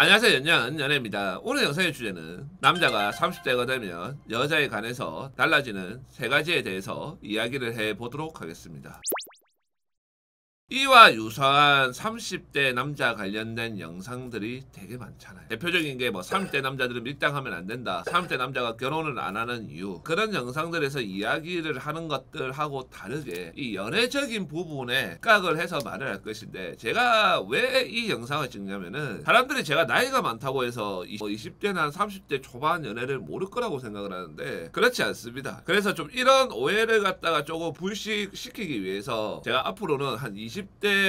안녕하세요. 연년연애입니다. 오늘 영상의 주제는 남자가 30대가 되면 여자에 관해서 달라지는 3가지에 대해서 이야기를 해보도록 하겠습니다. 이와 유사한 30대 남자 관련된 영상들이 되게 많잖아요. 대표적인 게 뭐 30대 남자들은 밀당하면 안 된다, 30대 남자가 결혼을 안 하는 이유, 그런 영상들에서 이야기를 하는 것들하고 다르게 이 연애적인 부분에 각을 해서 말을 할 것인데, 제가 왜 이 영상을 찍냐면은 사람들이 제가 나이가 많다고 해서 20대나 30대 초반 연애를 모를 거라고 생각을 하는데 그렇지 않습니다. 그래서 좀 이런 오해를 갖다가 조금 불식시키기 위해서 제가 앞으로는 한 20대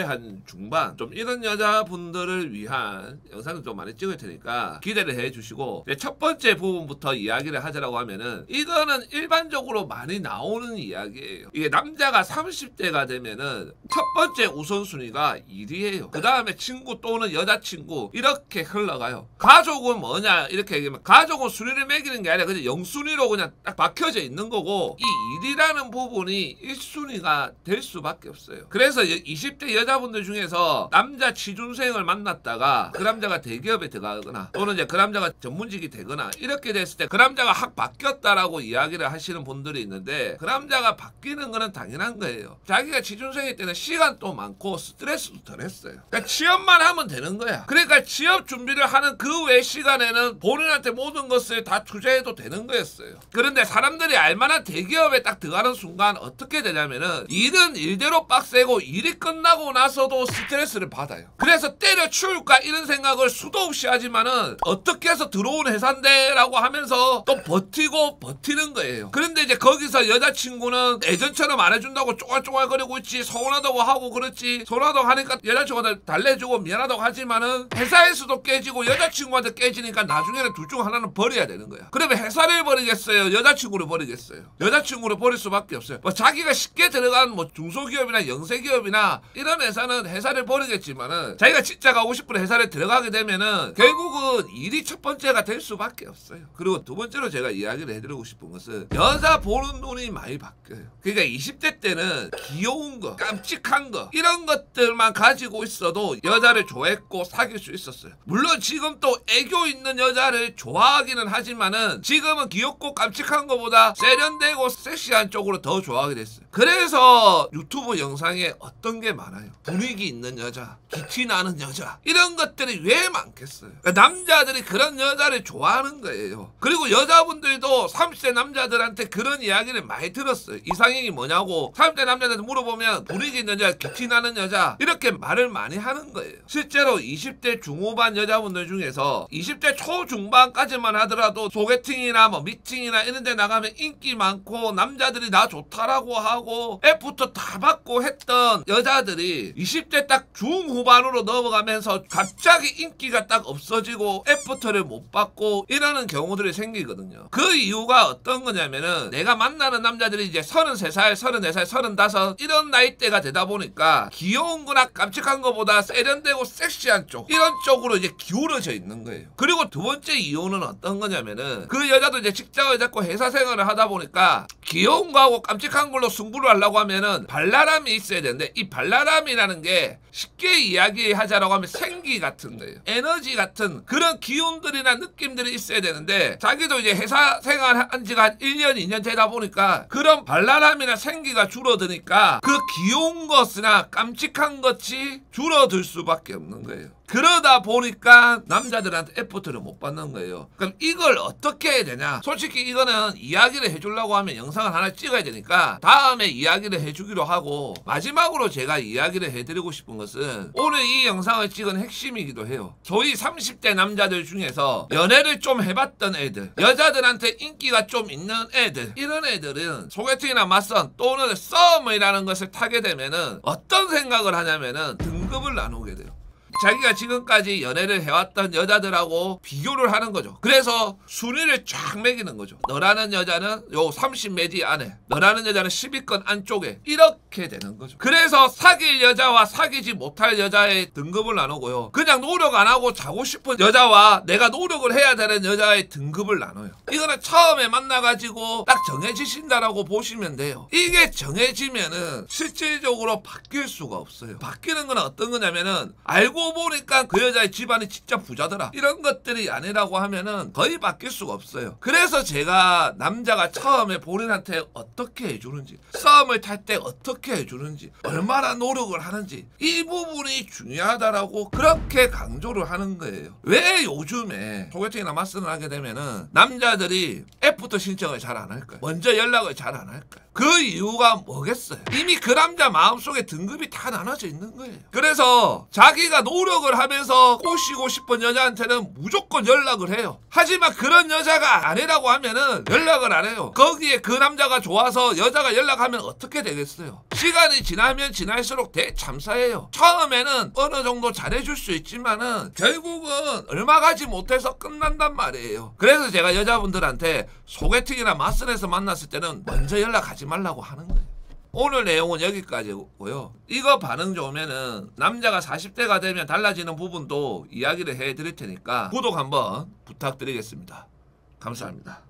한 중반 좀 이런 여자분들을 위한 영상을 좀 많이 찍을 테니까 기대를 해주시고, 첫 번째 부분부터 이야기를 하자라고 하면은 이거는 일반적으로 많이 나오는 이야기예요. 이게 남자가 30대가 되면은 첫 번째 우선순위가 일이에요. 그 다음에 친구 또는 여자친구 이렇게 흘러가요. 가족은 뭐냐 이렇게 얘기하면 가족은 순위를 매기는 게 아니라 그냥 0순위로 그냥 딱 박혀져 있는 거고, 이 일이라는 부분이 1순위가 될 수밖에 없어요. 그래서 20대 여자분들 중에서 남자 취준생을 만났다가 그 남자가 대기업에 들어가거나 또는 이제 그 남자가 전문직이 되거나 이렇게 됐을 때 그 남자가 확 바뀌었다라고 이야기를 하시는 분들이 있는데, 그 남자가 바뀌는 거는 당연한 거예요. 자기가 취준생일 때는 시간도 많고 스트레스도 덜 했어요. 그러니까 취업만 하면 되는 거야. 그러니까 취업 준비를 하는 그 외 시간에는 본인한테 모든 것을 다 투자해도 되는 거였어요. 그런데 사람들이 알만한 대기업에 딱 들어가는 순간 어떻게 되냐면은 일은 일대로 빡세고 일이 끝나고 나서도 스트레스를 받아요. 그래서 때려치울까 이런 생각을 수도 없이 하지만은 어떻게 해서 들어온 회사인데 라고 하면서 또 버티는 거예요. 그런데 이제 거기서 여자친구는 예전처럼 안 해준다고 쪼갈쪼갈거리고 있지, 서운하다고 하고 그렇지, 서운하다고 하니까 여자친구한테 달래주고 미안하다고 하지만은 회사에서도 깨지고 여자친구한테 깨지니까 나중에는 둘 중 하나는 버려야 되는 거야. 그러면 회사를 버리겠어요, 여자친구를 버리겠어요? 여자친구를 버릴 수밖에 없어요. 뭐 자기가 쉽게 들어간 뭐 중소기업이나 영세기업이나 이런 회사는 회사를 버리겠지만은 자기가 진짜 가고 싶은 회사를 들어가게 되면은 결국은 일이 첫 번째가 될 수밖에 없어요. 그리고 두 번째로 제가 이야기를 해드리고 싶은 것은 여자 보는 눈이 많이 바뀌어요. 그러니까 20대 때는 귀여운 거, 깜찍한 거 이런 것들만 가지고 있어도 여자를 좋아했고 사귈 수 있었어요. 물론 지금 또 애교 있는 여자를 좋아하기는 하지만은 지금은 귀엽고 깜찍한 거보다 세련되고 섹시한 쪽으로 더 좋아하게 됐어요. 그래서 유튜브 영상에 어떤 게 많아요. 분위기 있는 여자, 기티 나는 여자, 이런 것들이 왜 많겠어요? 그러니까 남자들이 그런 여자를 좋아하는 거예요. 그리고 여자분들도 30대 남자들한테 그런 이야기를 많이 들었어요. 이상형이 뭐냐고 30대 남자들한테 물어보면 분위기 있는 여자, 기티 나는 여자 이렇게 말을 많이 하는 거예요. 실제로 20대 중후반 여자분들 중에서 20대 초중반까지만 하더라도 소개팅이나 뭐 미팅이나 이런 데 나가면 인기 많고 남자들이 나 좋다라고 하고 애프터 다 받고 했던 여자들이 20대 딱 중후반으로 넘어가면서 갑자기 인기가 딱 없어지고 애프터를 못 받고 이러는 경우들이 생기거든요. 그 이유가 어떤 거냐면은 내가 만나는 남자들이 이제 33살, 34살, 35 이런 나이대가 되다 보니까 귀여운 거나 깜찍한 거보다 세련되고 섹시한 쪽 이런 쪽으로 이제 기울어져 있는 거예요. 그리고 두 번째 이유는 어떤 거냐면은 그 여자도 이제 직장을 잡고 회사 생활을 하다 보니까 귀여운 거하고 깜찍한 걸로 승부를 하려고 하면은 발랄함이 있어야 되는데, 이 발랄함이라는 게 쉽게 이야기하자라고 하면 생기 같은 거예요. 에너지 같은 그런 기운들이나 느낌들이 있어야 되는데, 자기도 이제 회사 생활한 지가 한 1년, 2년 되다 보니까 그런 발랄함이나 생기가 줄어드니까 그 귀여운 것이나 깜찍한 것이 줄어들 수밖에 없는 거예요. 그러다 보니까 남자들한테 에포트를 못 받는 거예요. 그럼 이걸 어떻게 해야 되냐? 솔직히 이거는 이야기를 해주려고 하면 영상을 하나 찍어야 되니까 다음에 이야기를 해주기로 하고, 마지막으로 제가 이야기를 해드리고 싶은 것은 오늘 이 영상을 찍은 핵심이기도 해요. 소위 30대 남자들 중에서 연애를 좀 해봤던 애들, 여자들한테 인기가 좀 있는 애들, 이런 애들은 소개팅이나 맞선 또는 썸이라는 것을 타게 되면은 어떤 생각을 하냐면은 등급을 나누게 돼요. 자기가 지금까지 연애를 해왔던 여자들하고 비교를 하는 거죠. 그래서 순위를 쫙 매기는 거죠. 너라는 여자는 요 30매지 안에, 너라는 여자는 10위권 안쪽에, 이렇게 되는 거죠. 그래서 사귈 여자와 사귀지 못할 여자의 등급을 나누고요, 그냥 노력 안 하고 자고 싶은 여자와 내가 노력을 해야 되는 여자의 등급을 나눠요. 이거는 처음에 만나가지고 딱 정해지신다라고 보시면 돼요. 이게 정해지면은 실질적으로 바뀔 수가 없어요. 바뀌는 건 어떤 거냐면은 알고 알고 보니까 그 여자의 집안이 진짜 부자더라. 이런 것들이 아니라고 하면은 거의 바뀔 수가 없어요. 그래서 제가 남자가 처음에 본인한테 어떻게 해주는지, 싸움을 탈 때 어떻게 해주는지, 얼마나 노력을 하는지, 이 부분이 중요하다라고 그렇게 강조를 하는 거예요. 왜 요즘에 소개팅이나 맞선을 하게 되면은 남자들이 애프터 신청을 잘 안 할까요? 먼저 연락을 잘 안 할까요? 그 이유가 뭐겠어요? 이미 그 남자 마음속에 등급이 다 나눠져 있는 거예요. 그래서 자기가 노력을 하면서 꼬시고 싶은 여자한테는 무조건 연락을 해요. 하지만 그런 여자가 아니라고 하면은 연락을 안 해요. 거기에 그 남자가 좋아서 여자가 연락하면 어떻게 되겠어요? 시간이 지나면 지날수록 대참사예요. 처음에는 어느 정도 잘해줄 수 있지만은 결국은 얼마 가지 못해서 끝난단 말이에요. 그래서 제가 여자분들한테 소개팅이나 맞선에서 만났을 때는 먼저 연락하지 말라고 하는 거예요. 오늘 내용은 여기까지고요. 이거 반응 좋으면은 남자가 40대가 되면 달라지는 부분도 이야기를 해드릴 테니까 구독 한번 부탁드리겠습니다. 감사합니다.